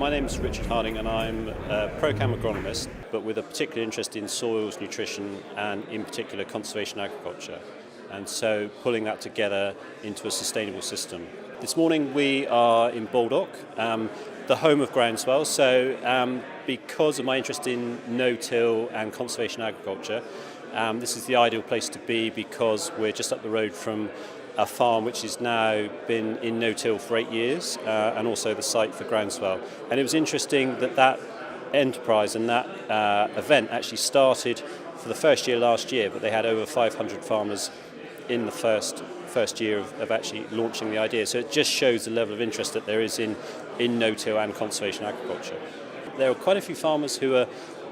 My name's Richard Harding and I'm a Procam agronomist, but with a particular interest in soils, nutrition and in particular conservation agriculture. And so pulling that together into a sustainable system. This morning we are in Baldock, the home of groundswell. So because of my interest in no-till and conservation agriculture, this is the ideal place to be because we're just up the road from a farm which has now been in no-till for 8 years and also the site for groundswell. And it was interesting that that enterprise and that event actually started for the first year last year, but they had over 500 farmers in the first year of actually launching the idea. So it just shows the level of interest that there is in no-till and conservation agriculture. There are quite a few farmers who are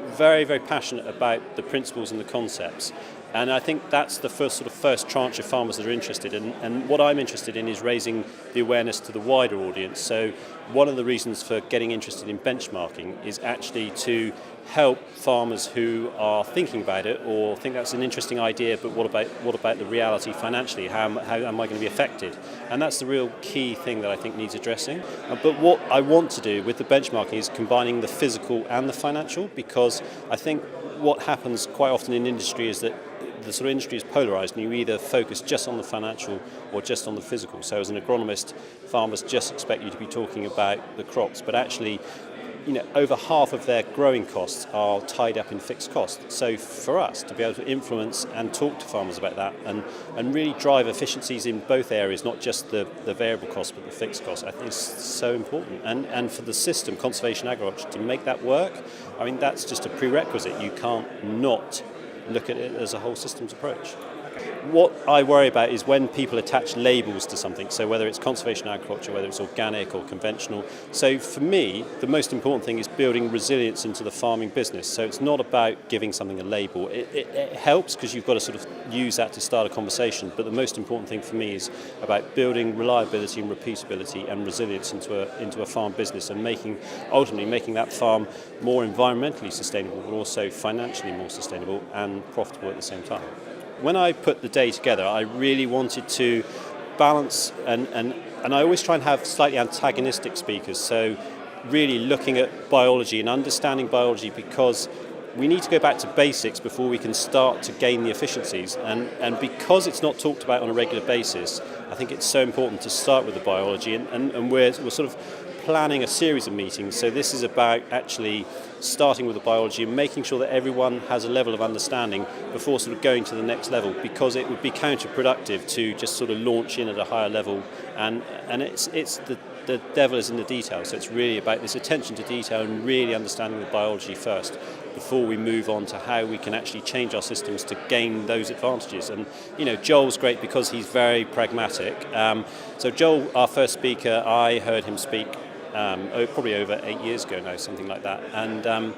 very, very passionate about the principles and the concepts. And I think that's the first tranche of farmers that are interested in. And what I'm interested in is raising the awareness to the wider audience. So one of the reasons for getting interested in benchmarking is actually to help farmers who are thinking about it or think that's an interesting idea, but what about the reality financially? How am I going to be affected? And that's the real key thing that I think needs addressing. But what I want to do with the benchmarking is combining the physical and the financial, because I think what happens quite often in industry is that the sort of industry is polarised and you either focus just on the financial or just on the physical. So as an agronomist, farmers just expect you to be talking about the crops, but actually, over half of their growing costs are tied up in fixed costs. So for us to be able to influence and talk to farmers about that and really drive efficiencies in both areas, not just the variable costs but the fixed costs, I think is so important. And for the system, conservation agriculture, to make that work, I mean, that's just a prerequisite. You can't not look at it as a whole systems approach. What I worry about is when people attach labels to something, so whether it's conservation agriculture, whether it's organic or conventional. So for me, the most important thing is building resilience into the farming business. So it's not about giving something a label. It helps because you've got to sort of use that to start a conversation, but the most important thing for me is about building reliability and repeatability and resilience into a farm business and ultimately making that farm more environmentally sustainable, but also financially more sustainable and profitable at the same time. When I put the day together, I really wanted to balance, and I always try and have slightly antagonistic speakers, so really looking at biology and understanding biology, because we need to go back to basics before we can start to gain the efficiencies. And because it's not talked about on a regular basis, I think it's so important to start with the biology, and we're sort of planning a series of meetings. So this is about actually starting with the biology and making sure that everyone has a level of understanding before sort of going to the next level, because it would be counterproductive to just sort of launch in at a higher level. And it's the devil is in the detail. So it's really about this attention to detail and really understanding the biology first before we move on to how we can actually change our systems to gain those advantages. And Joel's great because he's very pragmatic. So Joel, our first speaker, I heard him speak probably over 8 years ago now, something like that. And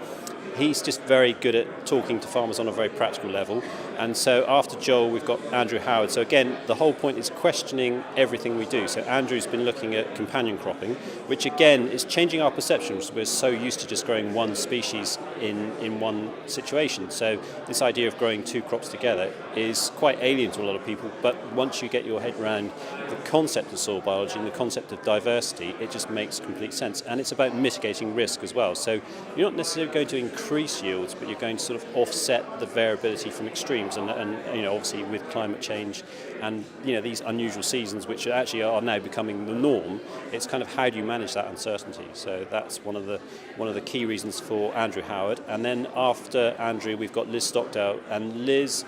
he's just very good at talking to farmers on a very practical level. And so after Joel, we've got Andrew Howard. So again, the whole point is questioning everything we do. So Andrew's been looking at companion cropping, which again is changing our perceptions. We're so used to just growing one species in one situation. So this idea of growing two crops together is quite alien to a lot of people. But once you get your head around the concept of soil biology and the concept of diversity, it just makes complete sense. And it's about mitigating risk as well. So you're not necessarily going to increase yields, but you're going to sort of offset the variability from extremes. And obviously with climate change and these unusual seasons, which actually are now becoming the norm, it's kind of how do you manage that uncertainty. So that's one of the key reasons for Andrew Howard. And then after Andrew, we've got Liz Stockdale, and Liz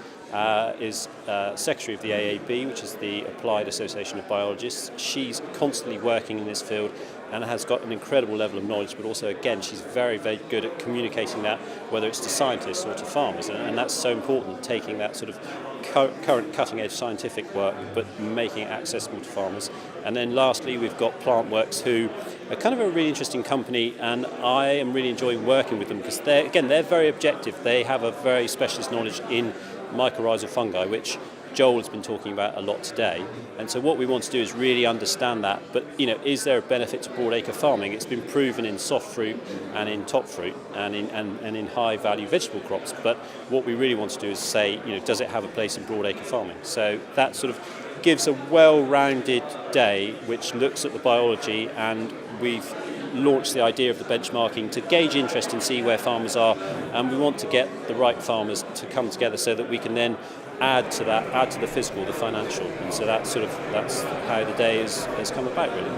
is Secretary of the AAB, which is the Applied Association of Biologists. She's constantly working in this field and has got an incredible level of knowledge, but also, again, she's very, very good at communicating that, whether it's to scientists or to farmers. And that's so important, taking that sort of current cutting-edge scientific work, but making it accessible to farmers. And then lastly, we've got Plantworks, who are kind of a really interesting company, and I am really enjoying working with them because they're very objective. They have a very specialist knowledge in mycorrhizal fungi, which Joel has been talking about a lot today. And so what we want to do is really understand that. But is there a benefit to broadacre farming? It's been proven in soft fruit and in top fruit and in high value vegetable crops. But what we really want to do is say, does it have a place in broadacre farming? So that sort of gives a well-rounded day which looks at the biology, and we've launched the idea of the benchmarking to gauge interest and see where farmers are, and we want to get the right farmers to come together so that we can then add to the physical, the financial, and so that's how the day has come about, really.